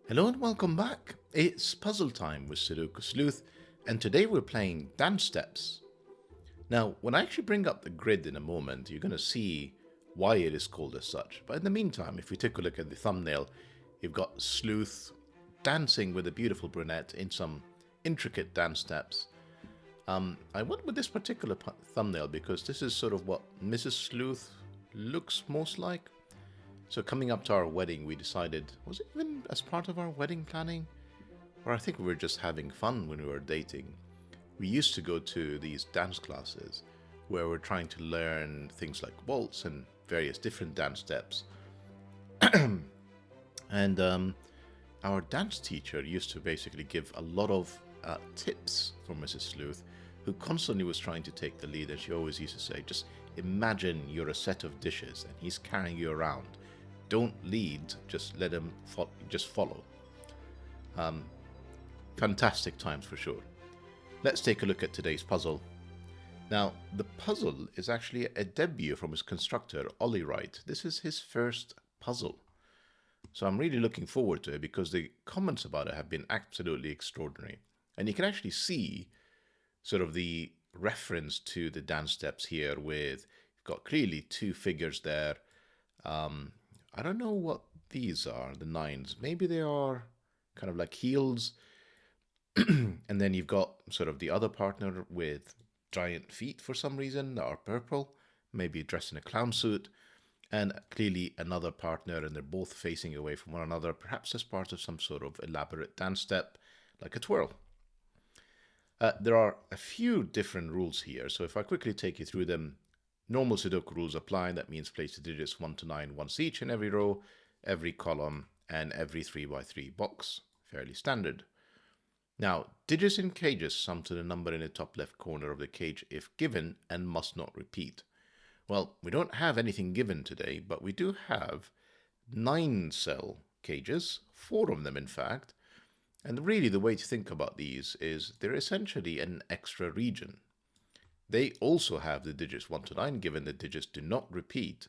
Hello and welcome back. It's puzzle time with Sudoku Sleuth, and today we're playing dance steps. Now, when I actually bring up the grid in a moment, you're going to see why it is called as such. But in the meantime, if we take a look at the thumbnail, you've got Sleuth dancing with a beautiful brunette in some intricate dance steps. I went with this particular thumbnail because this is sort of what Mrs. Sleuth looks most like. So coming up to our wedding, we decided, was it even as part of our wedding planning? Or I think we were just having fun when we were dating. We used to go to these dance classes where we're trying to learn things like waltz and various different dance steps. And our dance teacher used to basically give a lot of tips for Mrs. Sleuth, who constantly was trying to take the lead. And she always used to say, just imagine you're a set of dishes and he's carrying you around. Don't lead, just let him just follow. Fantastic times for sure. Let's take a look at today's puzzle. Now, the puzzle is actually a debut from his constructor, Olli Wright. This is his first puzzle. So I'm really looking forward to it because the comments about it have been absolutely extraordinary. And you can actually see sort of the reference to the dance steps here with, you've got clearly two figures there. I don't know what these are, the nines. Maybe they are kind of like heels. And then you've got sort of the other partner with giant feet for some reason that are purple, maybe dressed in a clown suit. And clearly another partner, and they're both facing away from one another, perhaps as part of some sort of elaborate dance step, like a twirl. There are a few different rules here, so if I quickly take you through them, normal Sudoku rules apply. That means place the digits 1 to 9 once each in every row, every column, and every 3x3 box. Fairly standard. Now, digits in cages sum to the number in the top left corner of the cage if given and must not repeat. Well, we don't have anything given today, but we do have 9-cell cages, 4 of them in fact. And really the way to think about these is they're essentially an extra region. They also have the digits 1 to 9, given the digits do not repeat,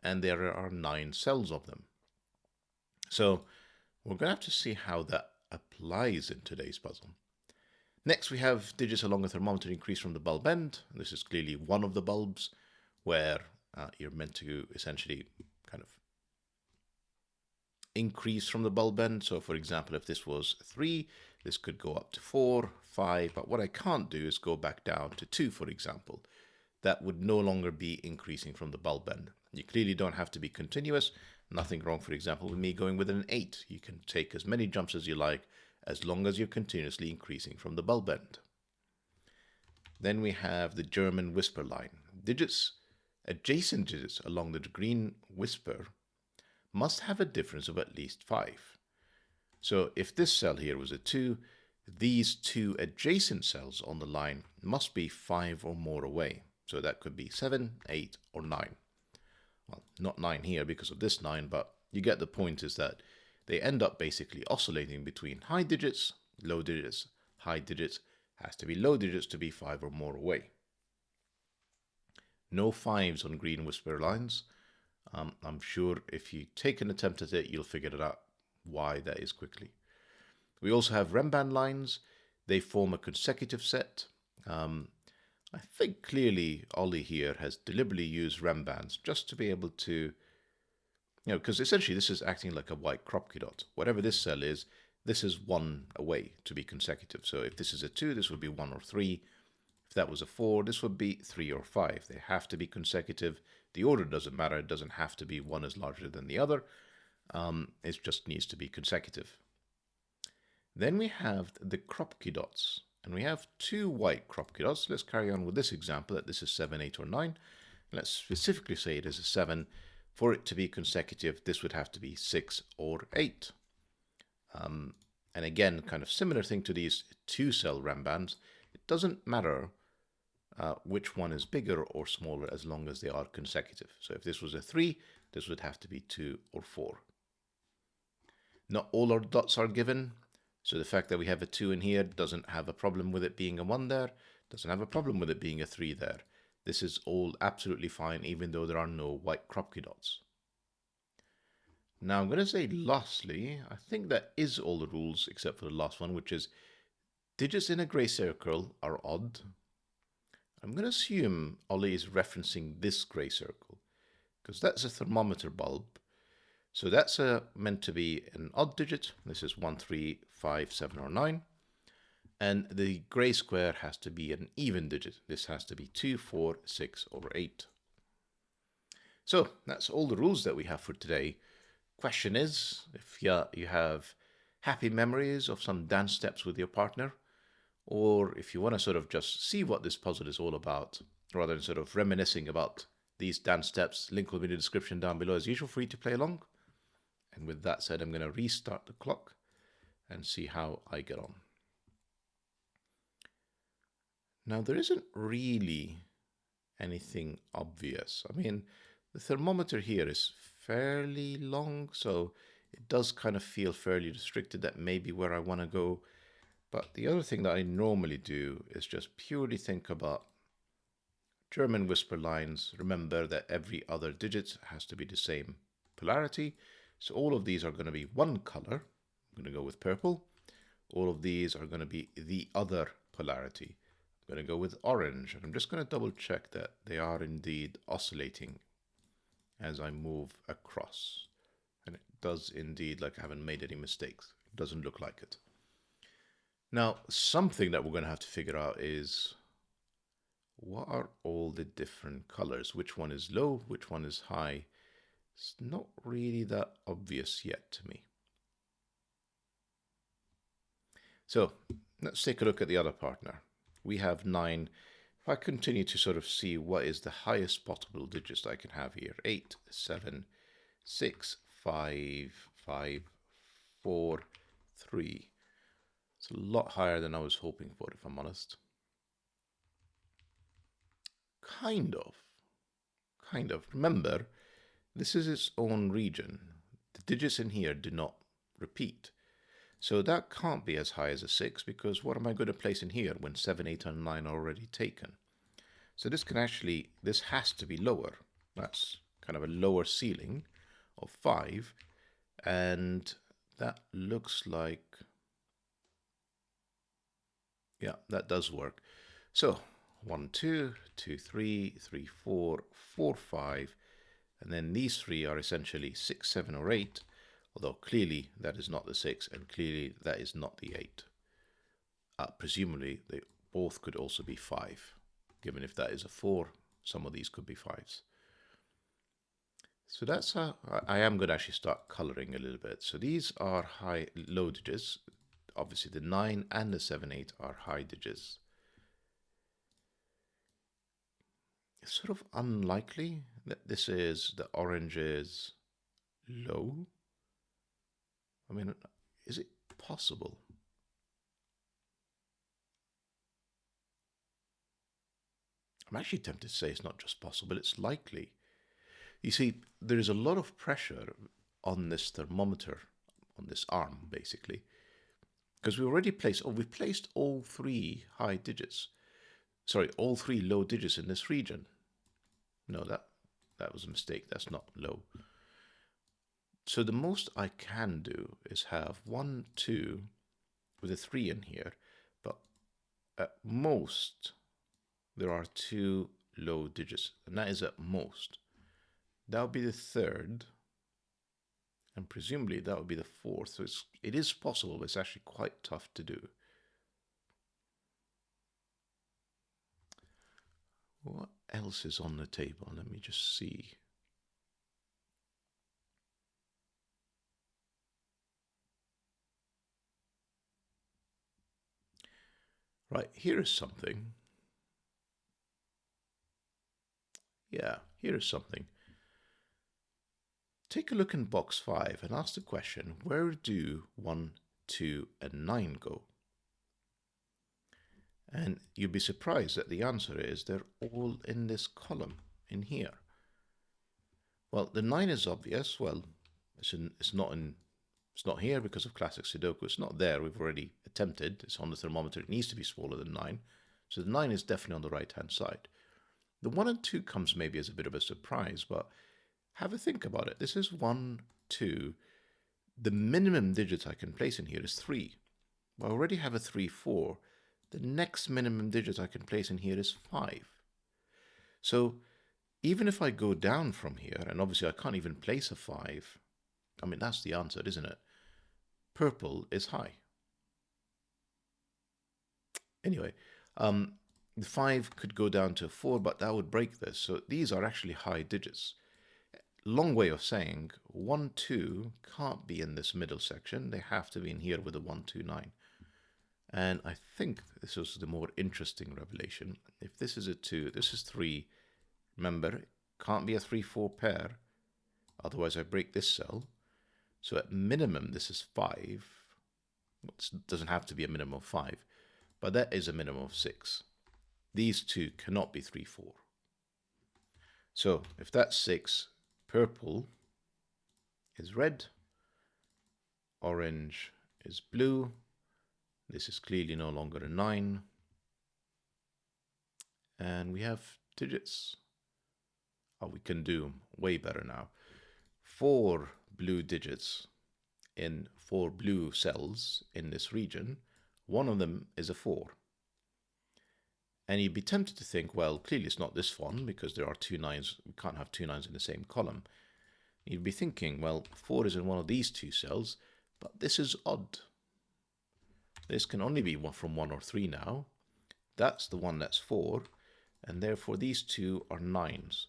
and there are 9 cells of them. So we're going to have to see how that applies in today's puzzle. Next, we have digits along a thermometer increase from the bulb end. This is clearly one of the bulbs where you're meant to essentially kind of increase from the bulb end. So for example, if this was 3, this could go up to 4, 5, but what I can't do is go back down to 2, for example. That would no longer be increasing from the bulb end. You clearly don't have to be continuous. Nothing wrong, for example, with me going with an 8. You can take as many jumps as you like, as long as you're continuously increasing from the bulb end. Then we have the German whisper line. Adjacent digits along the green whisper must have a difference of at least 5. So if this cell here was a 2, these 2 adjacent cells on the line must be 5 or more away. So that could be 7, 8, or 9. Well, not 9 here because of this 9, but you get the point is that they end up basically oscillating between high digits, low digits, high digits, has to be low digits to be 5 or more away. No 5s on green whisper lines. I'm sure if you take an attempt at it, you'll figure it out why that is quickly. We also have renban lines. They form a consecutive set. I think clearly Olli here has deliberately used renbans just to be able to, because essentially this is acting like a white Kropke dot. Whatever this cell is, this is 1 away to be consecutive. So if this is a 2, this would be 1 or 3. If that was a 4, this would be 3 or 5. They have to be consecutive. The order doesn't matter. It doesn't have to be one is larger than the other. It just needs to be consecutive. Then we have the Kropke dots. And we have 2 white Kropke dots. Let's carry on with this example that this is 7, 8, or 9. Let's specifically say it is a 7. For it to be consecutive, this would have to be 6 or 8. And again, kind of similar thing to these 2-cell renbans. It doesn't matter which one is bigger or smaller as long as they are consecutive. So if this was a 3, this would have to be 2 or 4. Not all our dots are given. So the fact that we have a 2 in here doesn't have a problem with it being a 1 there, doesn't have a problem with it being a 3 there. This is all absolutely fine, even though there are no white Kropke dots. Now I'm going to say lastly, I think that is all the rules except for the last one, which is digits in a grey circle are odd. I'm going to assume Olli is referencing this grey circle because that's a thermometer bulb. So that's meant to be an odd digit. This is 1, 3, 5, 7, or 9. And the grey square has to be an even digit. This has to be 2, 4, 6, or 8. So that's all the rules that we have for today. Question is, if you have happy memories of some dance steps with your partner, or if you want to sort of just see what this puzzle is all about, rather than sort of reminiscing about these dance steps, link will be in the description down below as usual for you to play along. And with that said, I'm going to restart the clock and see how I get on. Now, there isn't really anything obvious. I mean, the thermometer here is fairly long, so it does kind of feel fairly restricted. That may be where I want to go. But the other thing that I normally do is just purely think about German whisper lines. Remember that every other digit has to be the same polarity. So all of these are going to be one color. I'm going to go with purple. All of these are going to be the other polarity. I'm going to go with orange. And I'm just going to double check that they are indeed oscillating as I move across. And it does indeed, like I haven't made any mistakes. It doesn't look like it. Now, something that we're going to have to figure out is what are all the different colors? Which one is low? Which one is high? It's not really that obvious yet to me. So let's take a look at the other partner. We have 9. If I continue to sort of see what is the highest possible digits I can have here, 8, 7, 6, 5, 5, 4, 3. It's a lot higher than I was hoping for, if I'm honest. Kind of. Remember, this is its own region. The digits in here do not repeat. So that can't be as high as a 6, because what am I going to place in here when 7, 8, and 9 are already taken? So this has to be lower. That's kind of a lower ceiling of 5. And that looks like, yeah, that does work. So 1, 2, 2, 3, 3, 4, 4, 5. And then these 3 are essentially 6, 7, or 8. Although clearly that is not the 6, and clearly that is not the 8. Presumably they both could also be 5. Given if that is a 4, some of these could be 5s. So that's how I am going to actually start coloring a little bit. So these are low digits. Obviously the 9 and the 7, 8 are high digits. It's sort of unlikely that the orange is low. I mean, is it possible? I'm actually tempted to say it's not just possible, it's likely. You see, there is a lot of pressure on this thermometer, on this arm, basically. Because we've placed all 3 high digits. Sorry, all 3 low digits in this region. No, that was a mistake. That's not low. So the most I can do is have 1, 2 with a 3 in here. But at most, there are 2 low digits. And that is at most. That would be the 3rd. And presumably that would be the 4th. So it is possible, but it's actually quite tough to do. What else is on the table? Let me just see. Right, here is something. Yeah, here is something. Take a look in box 5 and ask the question, where do 1, 2, and 9 go? And you'll be surprised that the answer is they're all in this column in here. Well, the 9 is obvious. Well, it's not here because of classic Sudoku. It's not there. We've already attempted. It's on the thermometer. It needs to be smaller than 9. So the 9 is definitely on the right-hand side. The 1 and 2 comes maybe as a bit of a surprise, but have a think about it. This is 1, 2, the minimum digit I can place in here is 3. I already have a 3, 4. The next minimum digit I can place in here is 5. So even if I go down from here, and obviously I can't even place a 5, I mean, that's the answer, isn't it? Purple is high. Anyway, the 5 could go down to 4, but that would break this. So these are actually high digits. Long way of saying 1, 2 can't be in this middle section. They have to be in here with a 1, 2, 9. And I think this is the more interesting revelation. If this is a 2, this is 3. Remember, it can't be a 3, 4 pair. Otherwise, I break this cell. So at minimum, this is 5. It doesn't have to be a minimum of 5, but that is a minimum of 6. These two cannot be 3, 4. So if that's 6, purple is red, orange is blue. This is clearly no longer a 9. And we have digits. Oh, we can do way better now. 4 blue digits in 4 blue cells in this region. One of them is a 4. And you'd be tempted to think, well, clearly it's not this one because there are 2 9s. We can't have 2 9s in the same column. You'd be thinking, well, 4 is in one of these 2 cells, but this is odd. This can only be from 1 or 3 now. That's the one that's 4, and therefore these 2 are 9s.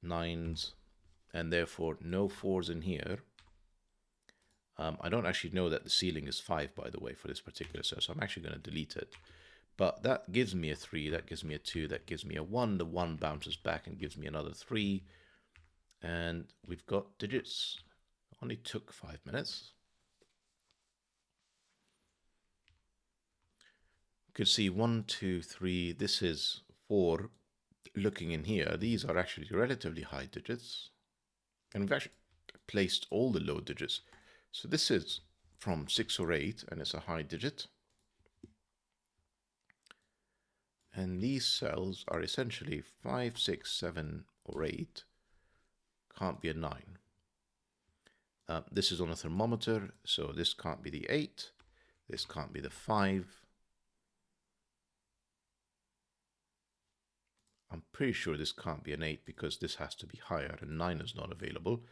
9s, and therefore no 4s in here. I don't actually know that the ceiling is 5, by the way, for this particular cell, so I'm actually going to delete it. But that gives me a 3, that gives me a 2, that gives me a 1. The 1 bounces back and gives me another 3. And we've got digits. Only took 5 minutes. You could see 1, 2, 3. This is 4. Looking in here, these are actually relatively high digits. And we've actually placed all the low digits. So this is from 6 or 8, and it's a high digit. And these cells are essentially 5, 6, 7, or 8. Can't be a 9. This is on a thermometer, so this can't be the 8. This can't be the 5. I'm pretty sure this can't be an 8 because this has to be higher, and 9 is not available.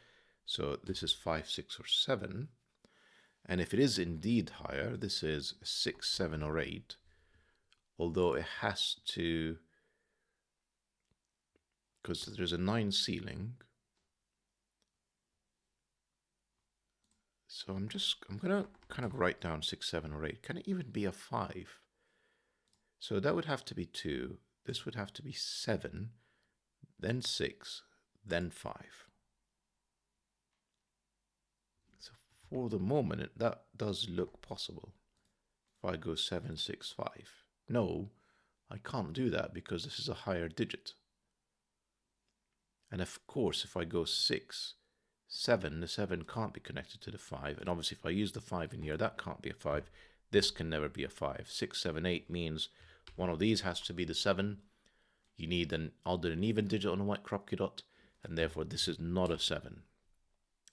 So this is 5, 6, or 7. And if it is indeed higher, this is 6, 7, or 8. Although it has to, because there's a 9 ceiling. So I'm going to kind of write down 6, 7, or 8. Can it even be a 5? So that would have to be 2. This would have to be 7, then 6, then 5. So for the moment, that does look possible. If I go 7, 6, 5. No, I can't do that because this is a higher digit. And of course, if I go 6, 7, the 7 can't be connected to the 5. And obviously, if I use the 5 in here, that can't be a 5. This can never be a 5. 6, 7, 8 means one of these has to be the 7. You need an odd and even digit on a white Kropke dot, and therefore this is not a 7.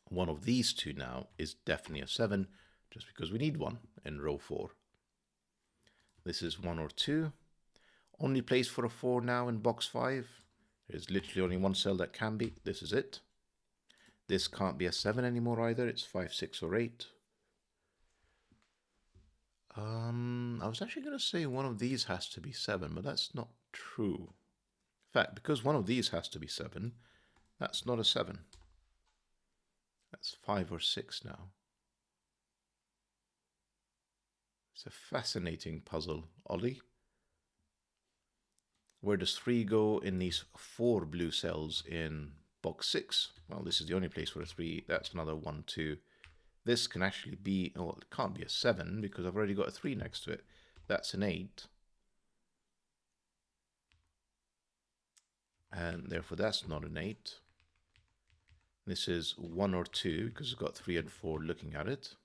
One of these two now is definitely a 7, just because we need one in row 4. This is 1 or 2. Only place for a 4 now in box 5. There's literally only one cell that can be. This is it. This can't be a 7 anymore either. It's 5, 6, or 8. I was actually going to say one of these has to be 7, but that's not true. In fact, because one of these has to be 7, that's not a 7. That's 5 or 6 now. It's a fascinating puzzle, Olli. Where does 3 go in these 4 blue cells in box 6? Well, this is the only place for a 3. That's another 1, 2. This can actually be, well, it can't be a 7 because I've already got a 3 next to it. That's an 8. And therefore that's not an 8. This is 1 or 2 because it's got 3 and 4 looking at it.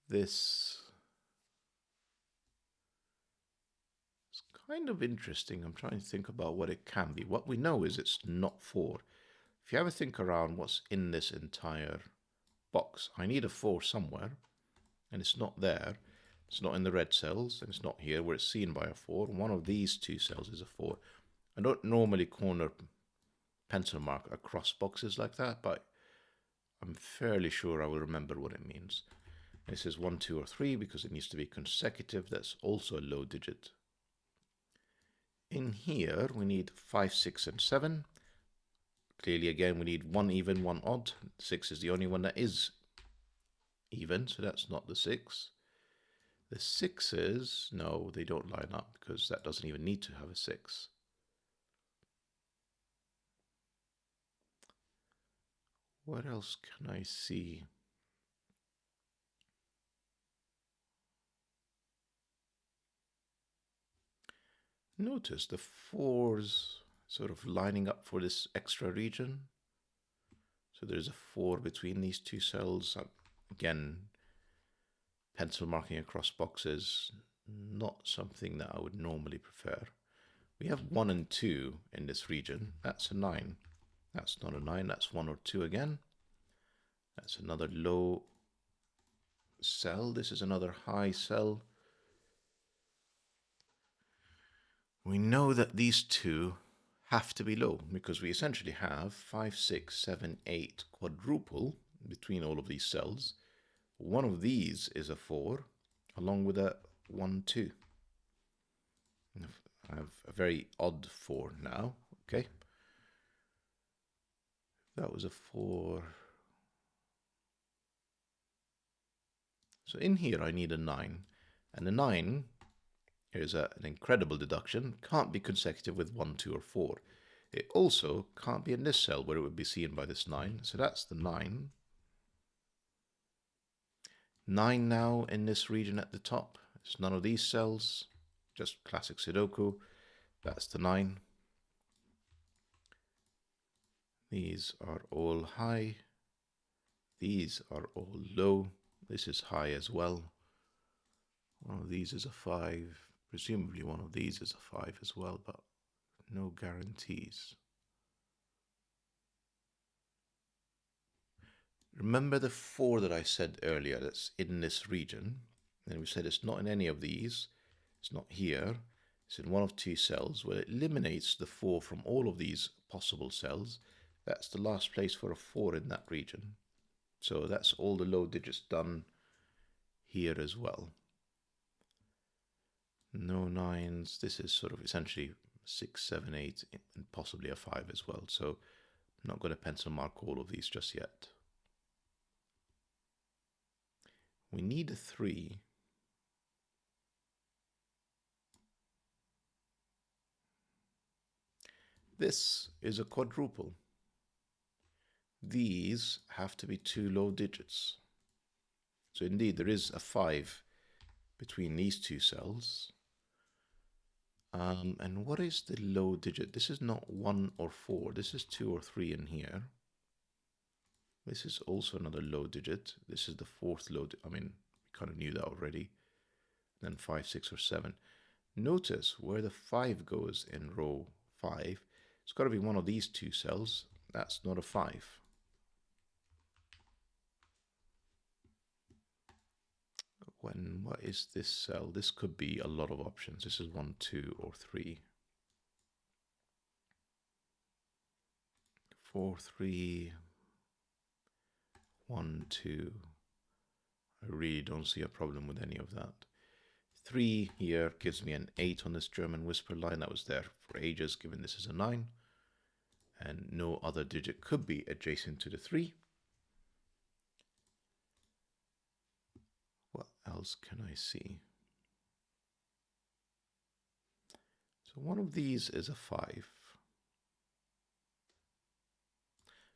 This is kind of interesting. I'm trying to think about what it can be. What we know is it's not 4. if you ever think around what's in this entire box, I need a 4 somewhere, and it's not there. It's not in the red cells, and it's not here where it's seen by a 4. One of these two cells is a 4. I don't normally corner pencil mark across boxes like that, but I'm fairly sure I will remember what it means. This is 1, 2, or 3 because it needs to be consecutive. That's also a low digit. In here, we need 5, 6, and 7. Clearly, again, we need 1 even, 1 odd. 6 is the only one that is even, so that's not the 6. The 6s, no, they don't line up because that doesn't even need to have a 6. What else can I see? Notice the 4s sort of lining up for this extra region. So there's a 4 between these two cells. Again, pencil marking across boxes, not something that I would normally prefer. We have 1 and 2 in this region. That's a 9. That's not a 9, that's 1 or 2 again. That's another low cell. This is another high cell. We know that these two have to be low because we essentially have 5, 6, 7, 8 quadruple between all of these cells. One of these is a 4 along with a 1, 2. I have a very odd 4 now. Okay. That was a 4. So in here I need a 9. And the 9, here's an incredible deduction, can't be consecutive with 1, 2, or 4. It also can't be in this cell where it would be seen by this 9. So that's the 9. 9 now in this region at the top. It's none of these cells, just classic Sudoku. That's the 9. These are all high. These are all low. This is high as well. One of these is a 5. Presumably one of these is a 5 as well, but no guarantees. Remember the 4 that I said earlier that's in this region? And we said it's not in any of these. It's not here. It's in one of 2 cells. Well, it eliminates the 4 from all of these possible cells. That's the last place for a 4 in that region. So that's all the low digits done here as well. No 9s. This is sort of essentially 6, 7, 8, and possibly a 5 as well. So I'm not going to pencil mark all of these just yet. We need a 3. This is a quadruple. These have to be 2 low digits. So indeed, there is a 5 between these 2 cells. And what is the low digit? This is not 1 or 4. This is 2 or 3 in here. This is also another low digit. This is the 4th low digit. I mean, we kind of knew that already. Then 5, 6, or 7. Notice where the 5 goes in row 5. It's got to be one of these 2 cells. That's not a 5. What is this cell? This could be a lot of options. This is 1, 2, or 3. 4, 3, 1, 2. I really don't see a problem with any of that. 3 here gives me an 8 on this German whisper line. That was there for ages, given this is a 9. And no other digit could be adjacent to the 3. What else can I see? So one of these is a 5.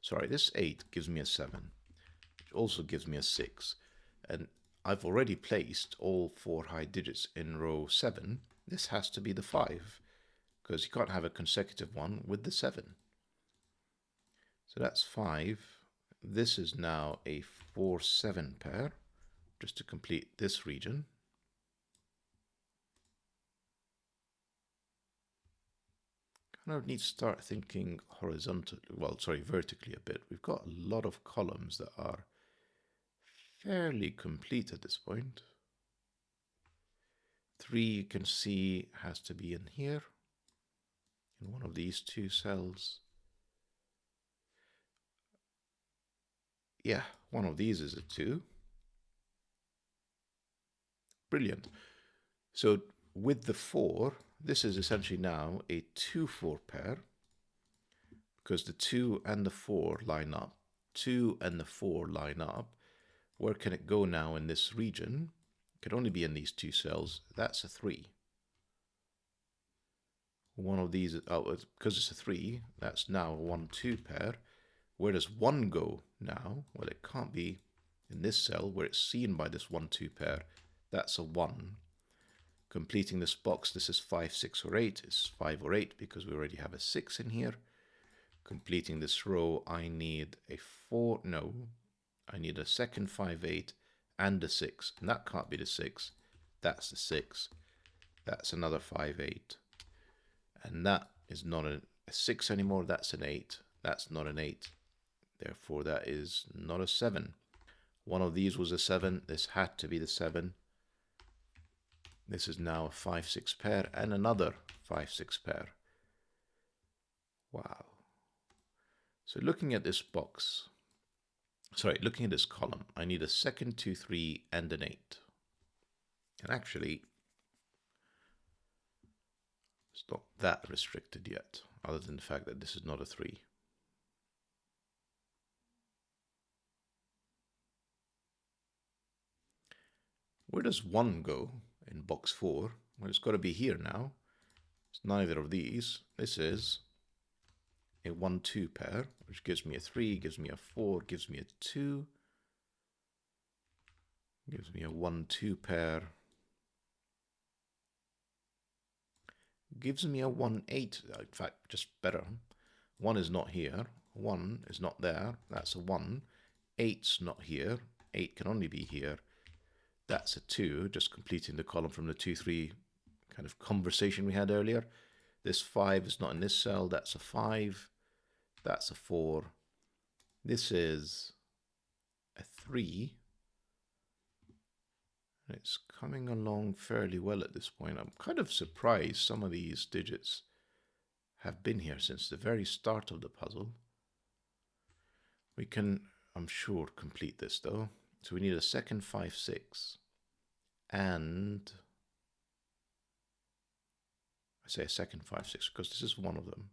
Sorry, this 8 gives me a 7, which also gives me a 6. And I've already placed all 4 high digits in row 7. This has to be the 5, because you can't have a consecutive one with the 7. So that's 5. This is now a 4-7 pair, just to complete this region. kind of need to start thinking horizontally, well, sorry, vertically a bit. We've got a lot of columns that are fairly complete at this point. 3, you can see, has to be in here, in one of these 2 cells. Yeah, one of these is a 2. Brilliant. So with the 4, this is essentially now a 2-4 pair, because the 2 and the 4 line up. 2 and the 4 line up. Where can it go now in this region? It could only be in these 2 cells. That's a 3. One of these, because it's a 3, that's now a 1-2 pair. Where does 1 go now? Well, it can't be in this cell where it's seen by this 1-2 pair. That's a 1. Completing this box, this is 5, 6, or 8. It's 5 or 8 because we already have a 6 in here. Completing this row, I need a 4. No, I need a second 5, 8 and a 6. And that can't be the 6. That's the 6. That's another 5, 8. And that is not a 6 anymore. That's an 8. That's not an 8. Therefore, that is not a 7. One of these was a 7. This had to be the 7. This is now a 5, 6 pair and another 5, 6 pair. Wow. So looking at this box, sorry, looking at this column, I need a second 2, 3 and an 8. And actually, it's not that restricted yet, other than the fact that this is not a 3. Where does 1 go in box 4? Well, it's got to be here now. It's neither of these. This is a 1-2 pair, which gives me a 3, gives me a 4, gives me a 2, gives me a 1-2 pair, gives me a 1-8. In fact, just better. 1 is not here. 1 is not there. That's a 1. 8's not here. 8 can only be here. That's a 2, just completing the column from the 2, 3 kind of conversation we had earlier. This 5 is not in this cell. That's a 5. That's a 4. This is a 3. It's coming along fairly well at this point. I'm kind of surprised some of these digits have been here since the very start of the puzzle. We can, I'm sure, complete this though. So we need a second 5, 6. And I say a second 5, 6 because this is one of them.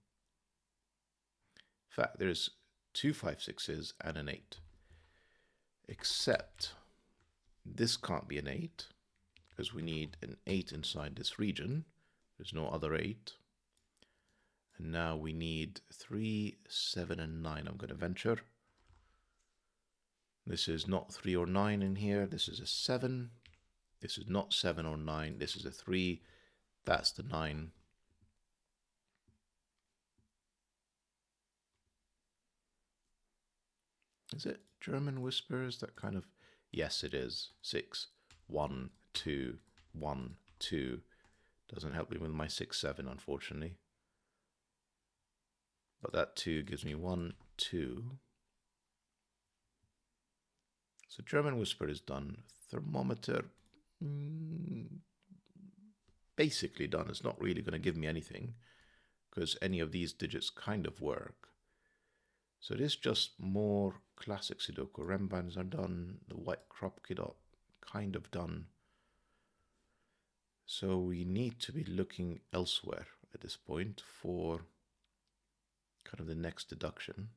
In fact, there's 2 5, 6s and an 8. Except this can't be an 8 because we need an 8 inside this region. There's no other 8. And now we need 3, 7, and 9. I'm going to venture. This is not 3 or 9 in here. This is a 7. This is not 7 or 9. This is a 3. That's the 9. Is it German whispers? That kind of... Yes, it is. 6, 1, 2, 1, 2. Doesn't help me with my 6, 7, unfortunately. But that 2 gives me 1, 2. So German whisper is done. Thermometer, basically done. It's not really going to give me anything because any of these digits kind of work. So it is just more classic Sudoku. Renbans are done. The white crop dot kind of done. So we need to be looking elsewhere at this point for kind of the next deduction.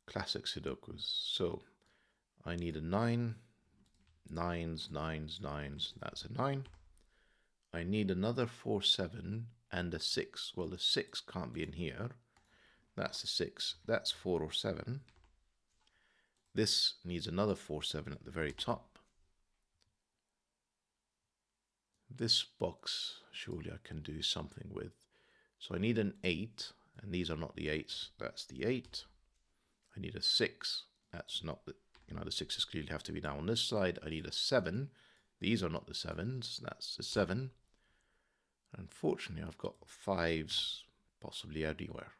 Classic Sudokus. So I need a 9. 9s, 9s, 9s. That's a 9. I need another 4, 7 and a 6. Well, the 6 can't be in here. That's a 6. That's 4 or 7. This needs another 4, 7 at the very top. This box, surely I can do something with. So I need an 8, and these are not the 8s. That's the 8. I need a 6. That's not the, the 6s clearly have to be now on this side. I need a 7. These are not the 7s. That's the 7. Unfortunately, I've got 5s possibly everywhere.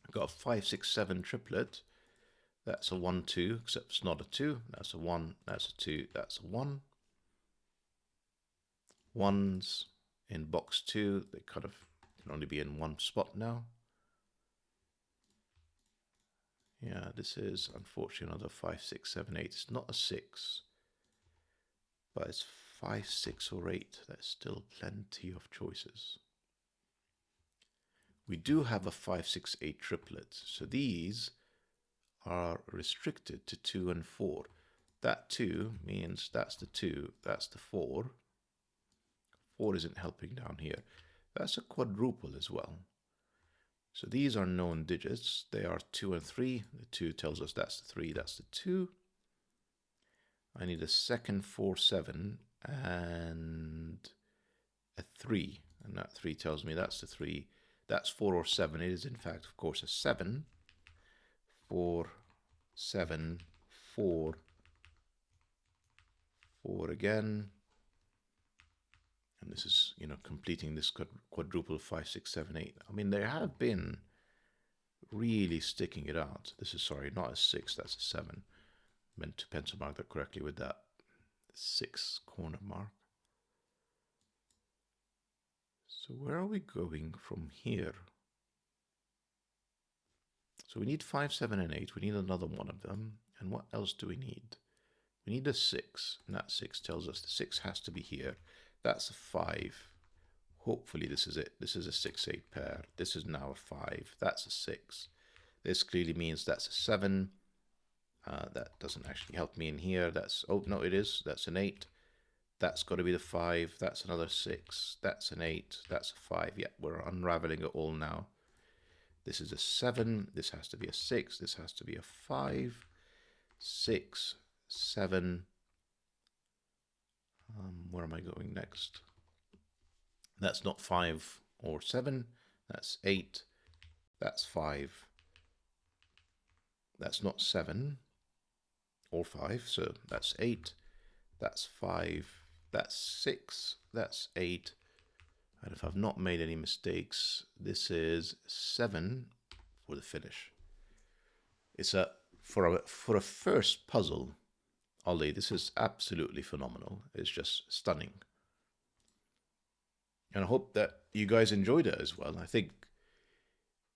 I've got a 5, 6, 7 triplet. That's a 1, 2, except it's not a 2. That's a 1, that's a 2, that's a 1. 1s in box 2, they kind of can only be in one spot now. Yeah, this is unfortunately another 5, 6, 7, 8. It's not a 6, but it's 5, 6, or 8. There's still plenty of choices. We do have a 5, 6, 8 triplet, so these are restricted to 2 and 4. That 2 means that's the 2, that's the 4. 4 isn't helping down here. That's a quadruple as well. So these are known digits. They are 2 and 3. The 2 tells us that's the 3, that's the 2. I need a second 4, 7, and a 3. And that 3 tells me that's the 3. That's 4 or 7. It is, in fact, of course, a 7. 4, 7, 4, 4 again. And this is, you know, completing this quadruple 5, 6, 7, 8. I mean, they have been really sticking it out. This is, sorry, not a 6, that's a 7. Meant to pencil mark that correctly with that 6 corner mark. So where are we going from here? So we need 5, 7, and 8. We need another one of them. And what else do we need? We need a 6. And that 6 tells us the 6 has to be here. That's a 5. Hopefully this is it. This is a 6, 8 pair. This is now a 5. That's a 6. This clearly means that's a 7. That doesn't actually help me in here. That's, oh no, it is. That's an 8. That's got to be the 5. That's another 6. That's an 8. That's a 5. Yeah, we're unraveling it all now. This is a 7. This has to be a 6. This has to be a 5. 6, 7. Where am I going next? That's not 5 or 7. That's 8. That's 5. That's not 7 or 5. So that's 8. That's 5. That's 6. That's 8. And if I've not made any mistakes, this is 7 for the finish. It's for a first puzzle, Olli, this is absolutely phenomenal. It's just stunning. And I hope that you guys enjoyed it as well. I think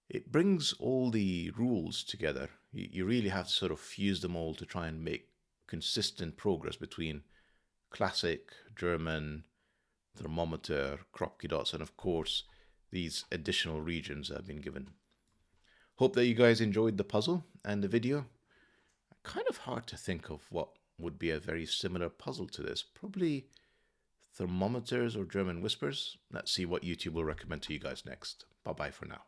it brings all the rules together. You really have to sort of fuse them all to try and make consistent progress between classic, German, thermometer, Kropke dots, and of course these additional regions that have been given. Hope that you guys enjoyed the puzzle and the video. Kind of hard to think of what would be a very similar puzzle to this. Probably thermometers or German whispers. Let's see what YouTube will recommend to you guys next. Bye bye for now.